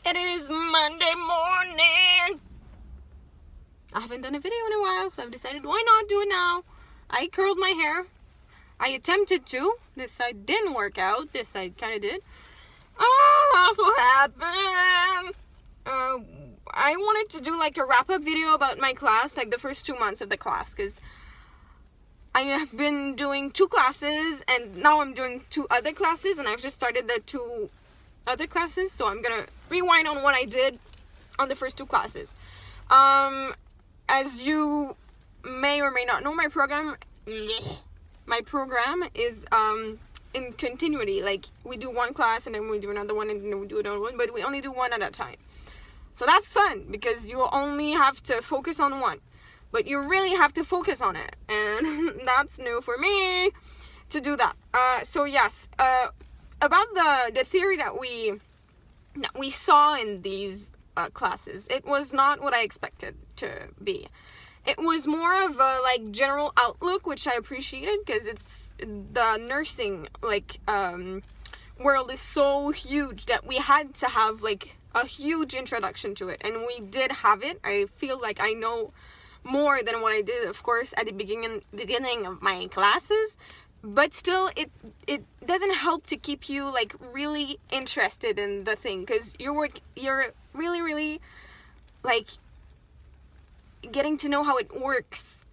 It is Monday morning. I haven't done a video in a while, so I've decided why not do it now. I curled my hair. I attempted to. This side didn't work out. This side kind of did. That's what happened. I wanted to do like a wrap-up video about my class, like the first 2 months of the class, because I have been doing 2 classes, and now I'm doing 2 other classes, and I've just started the 2 other classes, so I'm gonna rewind on what I did on the first 2 classes. As you may or may not know, my program is in continuity. Like, we do one class and then we do another one and then we do another one, but we only do one at a time. So that's fun because you only have to focus on one, but you really have to focus on it, and that's new for me to do that. So yes, about the theory that we saw in these classes, it was not what I expected to be. It was more of a like general outlook, which I appreciated because it's the nursing world is so huge that we had to have like a huge introduction to it, and we did have it. I feel like I know more than what I did, of course, at the beginning of my classes, but still it doesn't help to keep you like really interested in the thing, because you're really like getting to know how it works,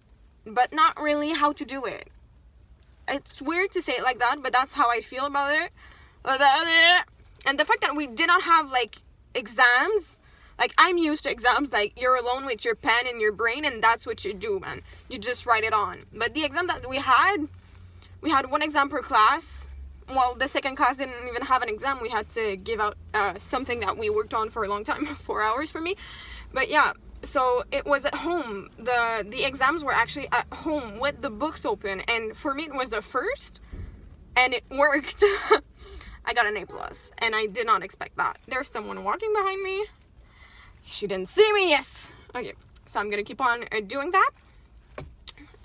but not really how to do it. It's weird to say it like that, but that's how I feel about it. And the fact that we did not have like exams, like I'm used to exams, like you're alone with your pen and your brain and that's what you do, man. You just write it on. But the exam that we had 1 exam per class. Well, the second class didn't even have an exam. We had to give out something that we worked on for a long time, 4 hours for me. But yeah, so it was at home. The exams were actually at home with the books open, and for me it was the first, and it worked. I got an A+, and I did not expect that. There's someone walking behind me. She didn't see me, yes. Okay, so I'm gonna keep on doing that.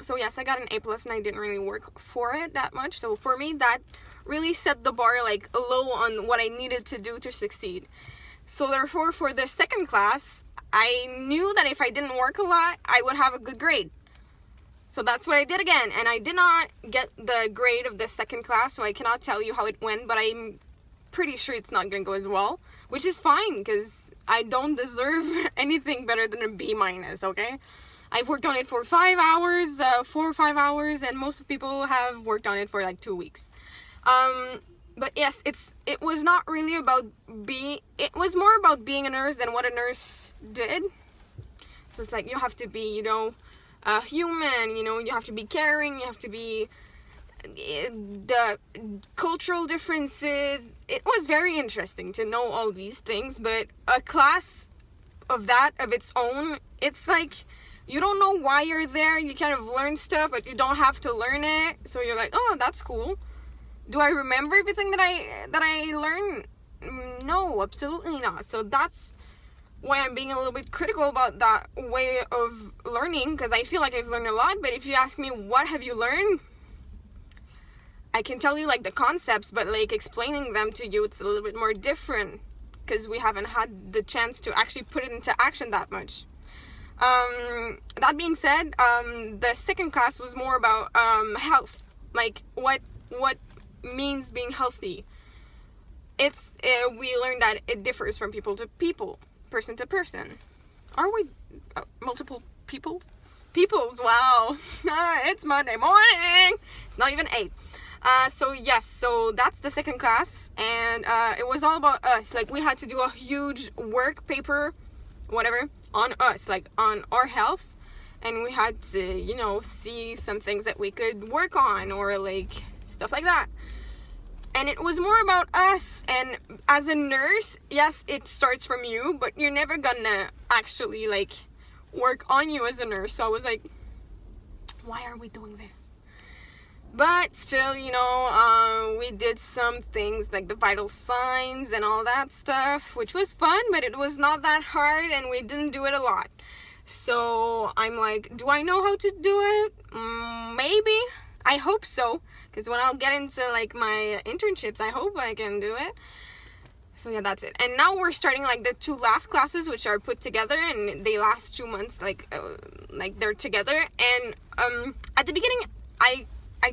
So yes, I got an A+, and I didn't really work for it that much. So for me, that really set the bar like low on what I needed to do to succeed. So therefore, for the second class, I knew that if I didn't work a lot, I would have a good grade. So that's what I did again, and I did not get the grade of the second class, so I cannot tell you how it went, but I'm pretty sure it's not gonna go as well, which is fine, because I don't deserve anything better than a B-, okay? I've worked on it for 5 hours, 4 or 5 hours, and most people have worked on it for like 2 weeks. But yes, it was not really about it was more about being a nurse than what a nurse did. So it's like you have to be, human, you have to be caring, you have to be the cultural differences. It was very interesting to know all these things, but a class of its own, it's like you don't know why you're there. You kind of learn stuff, but you don't have to learn it, so you're like, oh, that's cool. Do I remember everything that I learned? No, absolutely not. So that's why I'm being a little bit critical about that way of learning, because I feel like I've learned a lot, but if you ask me what have you learned, I can tell you like the concepts, but like explaining them to you, it's a little bit more different, because we haven't had the chance to actually put it into action that much. That being said, the second class was more about health, like what means being healthy. We learned that it differs from people to people, person to person. Are we multiple peoples? Wow. It's Monday morning. It's not even 8. So yes, so that's the second class, and it was all about us. Like, we had to do a huge work paper, whatever, on us, like on our health, and we had to, see some things that we could work on, or like stuff like that. And it was more about us, and as a nurse, yes, it starts from you, but you're never gonna actually like work on you as a nurse. So I was like, why are we doing this? But still, we did some things like the vital signs and all that stuff, which was fun, but it was not that hard, and we didn't do it a lot. So I'm like, do I know how to do it? Maybe. I hope so, because when I'll get into like my internships, I hope I can do it. So yeah, that's it. And now we're starting like the 2 last classes, which are put together, and they last 2 months, like they're together. And at the beginning, I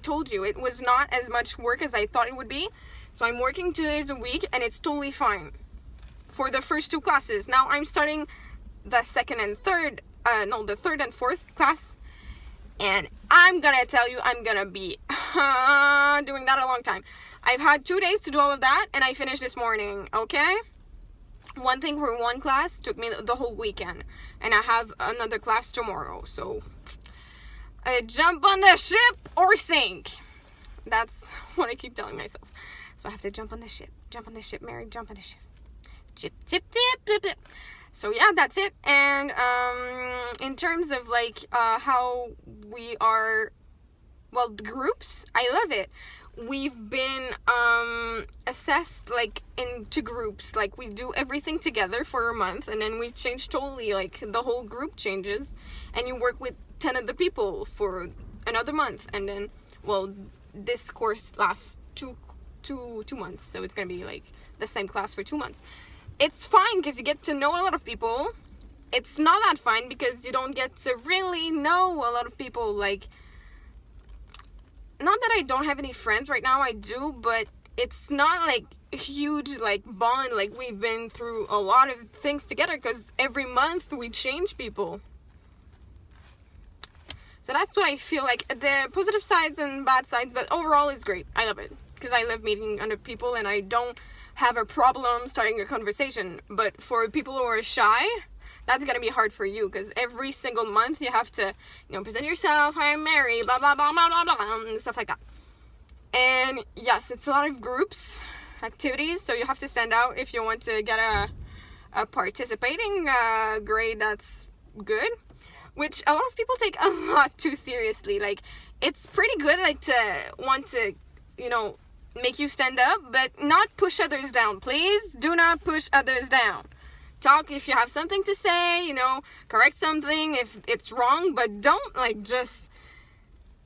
told you it was not as much work as I thought it would be. So I'm working 2 days a week, and it's totally fine for the first 2 classes. Now I'm starting the second and third, the third and fourth class, and I'm gonna tell you, I'm gonna be doing that a long time. I've had 2 days to do all of that, and I finished this morning, okay? One thing for one class took me the whole weekend, and I have another class tomorrow, so jump on the ship or sink. That's what I keep telling myself. So I have to jump on the ship, Mary, jump on the ship. Chip, tip, tip, tip, tip. So yeah, that's it. And in terms of like how we are, well, the groups, I love it. We've been assessed like into groups, like we do everything together for a month, and then we change totally, like the whole group changes, and you work with 10 other people for another month, and then, well, this course lasts two months, so it's gonna be like the same class for 2 months. It's fine because you get to know a lot of people. It's not that fun because you don't get to really know a lot of people. Like, not that I don't have any friends right now, I do, but it's not like a huge like bond. Like, we've been through a lot of things together because every month we change people. So that's what I feel like, the positive sides and bad sides, but overall it's great. I love it because I love meeting other people, and I don't have a problem starting a conversation. But for people who are shy, that's gonna be hard for you because every single month you have to, present yourself. Hi, I'm Mary, blah blah blah blah blah blah, and stuff like that. And yes, it's a lot of groups activities, so you have to stand out if you want to get a participating grade that's good, which a lot of people take a lot too seriously. Like, it's pretty good, like, to want to, make you stand up, but not push others down. Please do not push others down. Talk if you have something to say, correct something if it's wrong, but don't like just,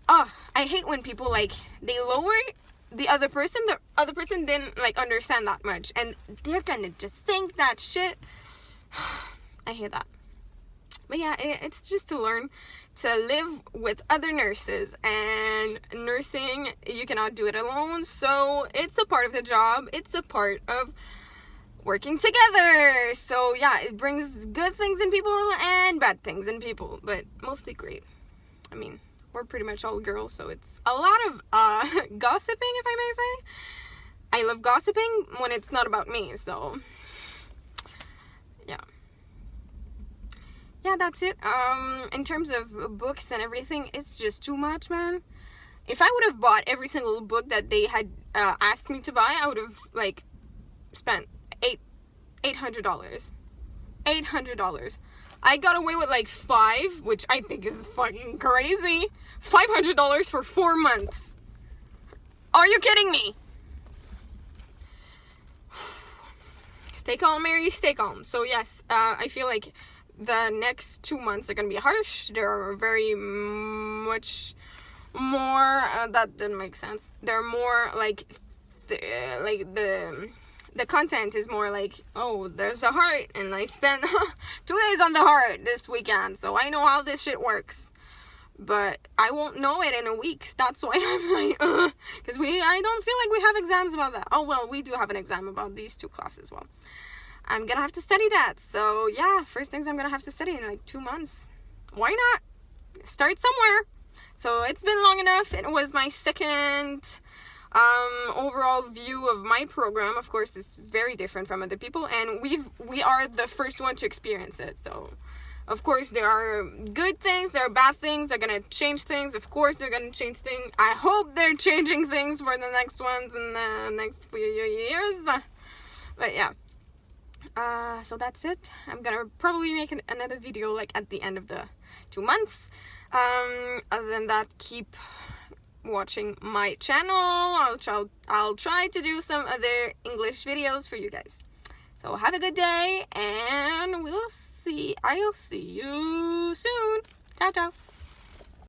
I hate when people like, they lower the other person didn't like understand that much, and they're gonna just think that shit. I hate that. But yeah, it's just to learn to live with other nurses, and nursing, you cannot do it alone, so it's a part of the job, it's a part of working together. So yeah, it brings good things in people and bad things in people, but mostly great. I mean, we're pretty much all girls, so it's a lot of gossiping, if I may say. I love gossiping when it's not about me, so yeah, that's it. In terms of books and everything, it's just too much, man. If I would have bought every single book that they had asked me to buy, I would have like spent $800. $800. I got away with like 5, which I think is fucking crazy. $500 for 4 months. Are you kidding me? Stay calm, Mary, stay calm. So yes, I feel like the next 2 months are gonna be harsh. There are very much more, that didn't make sense. They're more like, the content is more like, oh, there's a heart, and I spent 2 days on the heart this weekend, so I know how this shit works. But I won't know it in a week. That's why I'm like, because I don't feel like we have exams about that. Oh, well, we do have an exam about these 2 classes. Well, I'm gonna have to study that. So yeah, first things I'm gonna have to study in like 2 months. Why not? Start somewhere. So it's been long enough. It was my second overall view of my program. Of course, it's very different from other people, and we are the first one to experience it. So of course there are good things, there are bad things, they're gonna change things. Of course they're gonna change things. I hope they're changing things for the next ones in the next few years. But yeah, so that's it. I'm gonna probably make another video like at the end of the 2 months. Other than that, keep watching my channel. I'll try to do some other English videos for you guys. So have a good day, and I'll see you soon. Ciao, ciao.